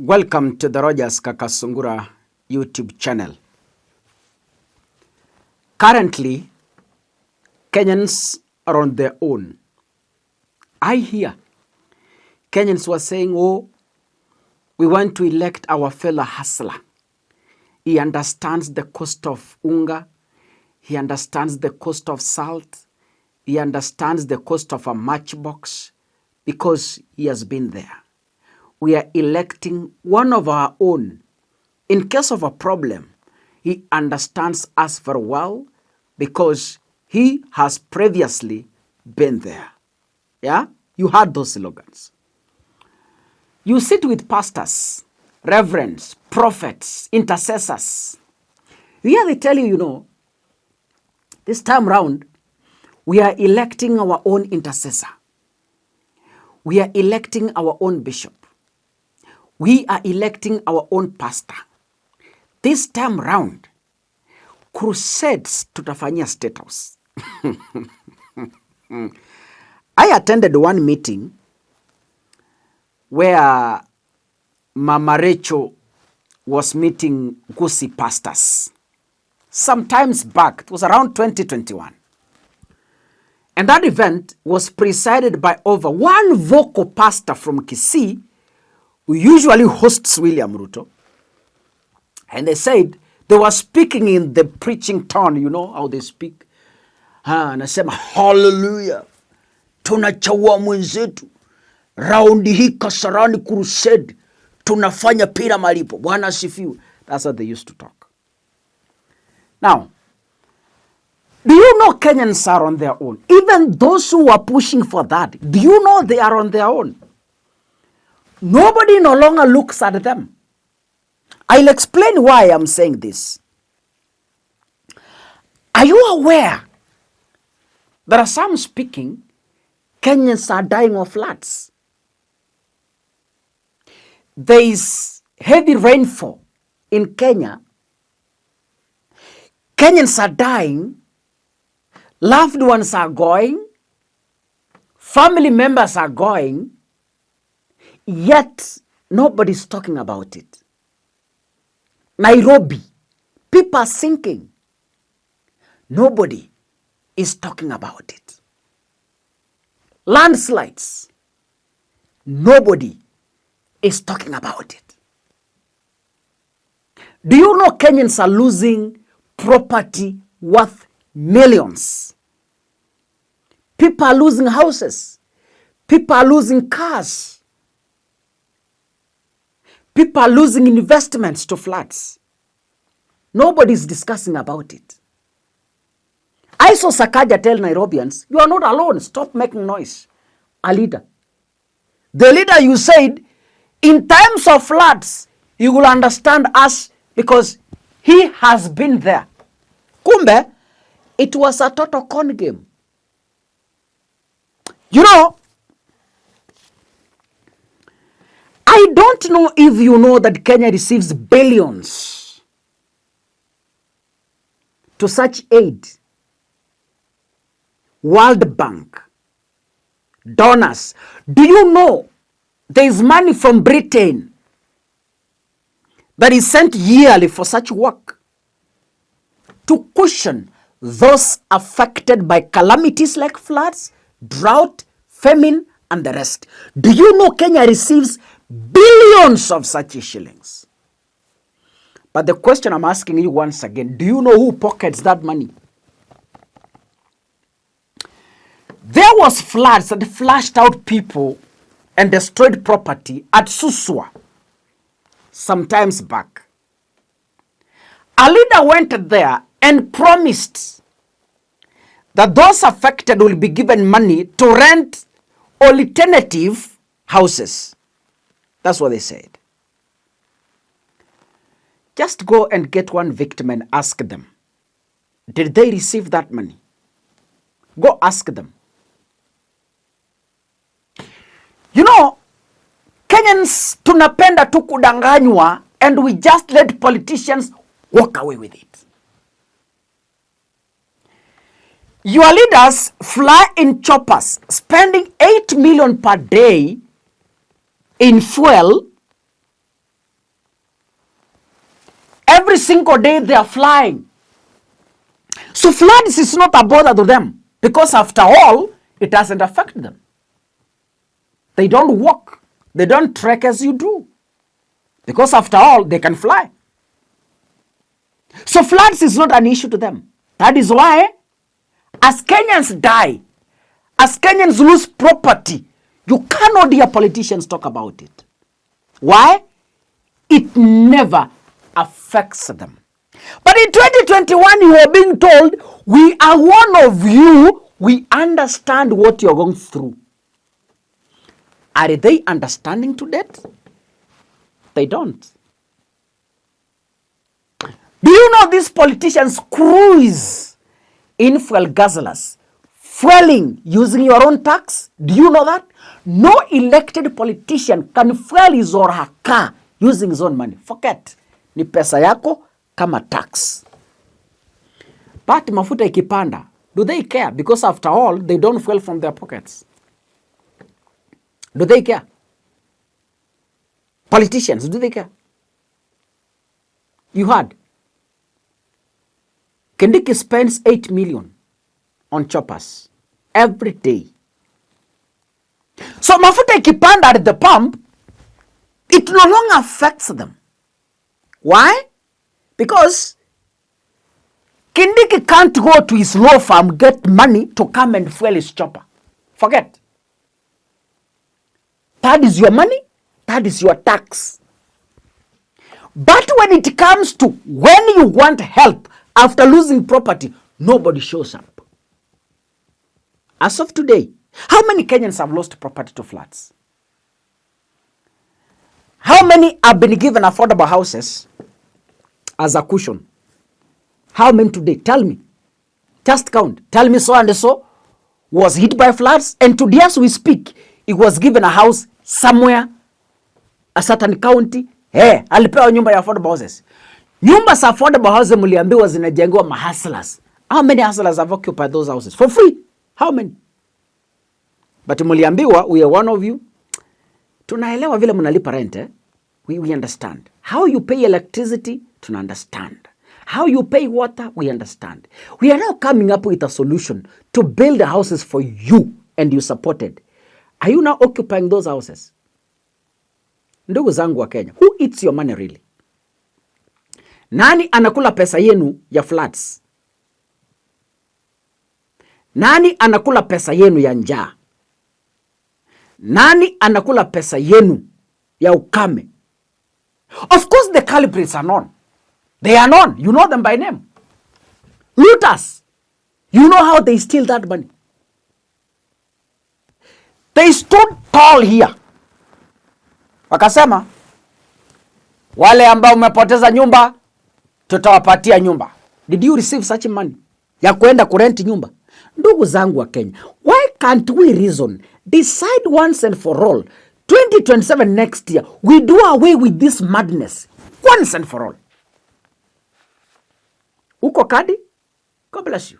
Welcome to the Rogers Kakasungura YouTube channel. Currently, Kenyans are on their own. I hear Kenyans were saying, oh, we want to elect our fellow hustler. He understands the cost of unga. He understands the cost of salt. He understands the cost of a matchbox because he has been there. We are electing one of our own. In case of a problem, he understands us very well because he has previously been there. Yeah? You heard those slogans. You sit with pastors, reverends, prophets, intercessors. Here they tell you, this time round, we are electing our own intercessor. We are electing our own bishop. We are electing our own pastor. This time round, crusades tutafanyia State House. I attended one meeting where Mama Rachel was meeting Gusii pastors. Sometimes back, it was around 2021. And that event was presided by over one vocal pastor from Kisii, who usually hosts William Ruto. And they said they were speaking in the preaching tone, you know how they speak. Anasema, hallelujah, tunachaua mwenzetu, raundi hii Kasarani crusade, tunafanya pira malipo, Bwana asifiwe. That's what they used to talk. Now, do you know Kenyans are on their own? Even those who are pushing for that, do you know they are on their own? Nobody no longer looks at them. I'll explain why I'm saying this. Are you aware there are some speaking Kenyans are dying of floods? There is heavy rainfall in Kenya. Kenyans are dying. Loved ones are going. Family members are going. Yet, nobody's talking about it. Nairobi, people are sinking. Nobody is talking about it. Landslides, nobody is talking about it. Do you know Kenyans are losing property worth millions? People are losing houses. People are losing cars. People are losing investments to floods. Nobody's discussing about it. I saw Sakaja tell Nairobians, you are not alone. Stop making noise. A leader. The leader you said, in times of floods, you will understand us because he has been there. Kumbe, it was a total con game. You know, I don't know if you know that Kenya receives billions to such aid. World Bank, donors. Do you know there is money from Britain that is sent yearly for such work to cushion those affected by calamities like floods, drought, famine, and the rest? Do you know Kenya receives billions of such shillings? But the question I'm asking you once again, do you know who pockets that money? There was floods that flushed out people and destroyed property at Suswa sometimes back. A leader went there and promised that those affected will be given money to rent alternative houses. That's what they said. Just go and get one victim and ask them, did they receive that money? Go ask them. You know, Kenyans tunapenda tu kudanganywa and we just let politicians walk away with it. Your leaders fly in choppers, spending 8 million per day in fuel single day they are flying. So floods is not a bother to them because after all, it doesn't affect them. They don't walk. They don't trek as you do. Because after all, they can fly. So floods is not an issue to them. That is why as Kenyans die, as Kenyans lose property, you cannot hear politicians talk about it. Why? It never affects them. But in 2021, you are being told, we are one of you. We understand what you're going through. Are they understanding to that? They don't. Do you know these politicians cruise in fuel guzzlers, fueling using your own tax? Do you know that? No elected politician can fuel his or her car using his own money. Forget. Ni pesa yako kama tax. But mafuta ikipanda, do they care? Because after all, they don't fuel from their pockets. Do they care? Politicians, do they care? You heard. Kindiki spends 8 million on choppers every day. So mafuta ikipanda at the pump, it no longer affects them. Why? Because Kindiki can't go to his law firm, get money to come and fuel his chopper. Forget. That is your money. That is your tax. But when it comes to when you want help after losing property, nobody shows up. As of today, how many Kenyans have lost property to floods? How many have been given affordable houses as a cushion? How many today? Tell me. Just count. Tell me so and so was hit by floods, and today as we speak, he was given a house somewhere, a certain county. Hey, alipewa nyumba ya affordable houses. Nyumba za affordable houses mliambiwa zinajengwa mahustlers. How many hustlers have occupied those houses? For free. How many? But mliambiwa, we are one of you. Tunaelewa vile mnalipa rent, eh? We understand. How you pay electricity, tuna understand. How you pay water, we understand. We are now coming up with a solution to build the houses for you and you supported. Are you now occupying those houses? Ndugu zangu wa Kenya, who eats your money really? Nani anakula pesa yenu ya floods? Nani anakula pesa yenu ya njaa? Nani anakula pesa yenu ya ukame? Of course the culprits are known. They are known. You know them by name. Looters. You know how they steal that money. They stood tall here. Wakasema, wale ambao umepoteza nyumba, tutawapatia nyumba. Did you receive such money? Ya kuenda kurenti nyumba? Ndugu zangu wa Kenya, why can't we reason? Decide once and for all. 2027 next year, we do away with this madness. Once and for all. Uko kadi? God bless you.